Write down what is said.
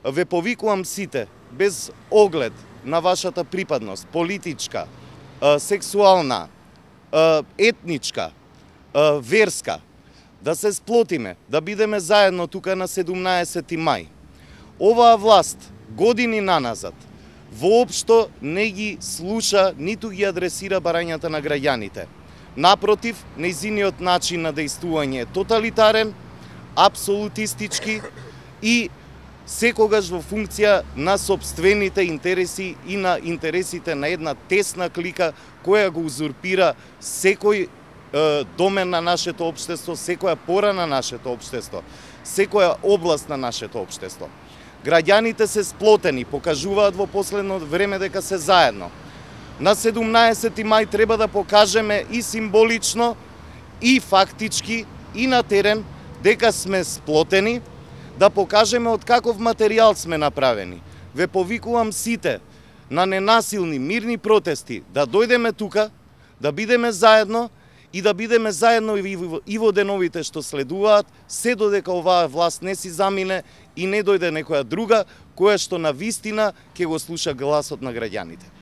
ве повикувам сите, без оглед на вашата припадност, политичка, сексуална, етничка, верска, да се сплотиме, да бидеме заедно тука на 17 мај. Оваа власт години наназад воопшто не ги слуша, ниту ги адресира барањата на граѓаните. Напротив, нејзиниот начин на дејствување е тоталитарен, апсолутистички и секогаш во функција на сопствените интереси и на интересите на една тесна клика која го узурпира секој домен на нашето општество, секоја пора на нашето општество, секоја област на нашето општество. Граѓаните се сплотени, покажуваат во последно време дека се заедно. На 17 мај треба да покажеме и символично, и фактички, и на терен дека сме сплотени, да покажеме од каков материјал сме направени. Ве повикувам сите на ненасилни, мирни протести да дојдеме тука, да бидеме заедно и да бидеме заедно и во деновите што следуваат, се додека оваа власт не си замине и не дојде некоја друга, која што на вистина ќе го слуша гласот на граѓаните.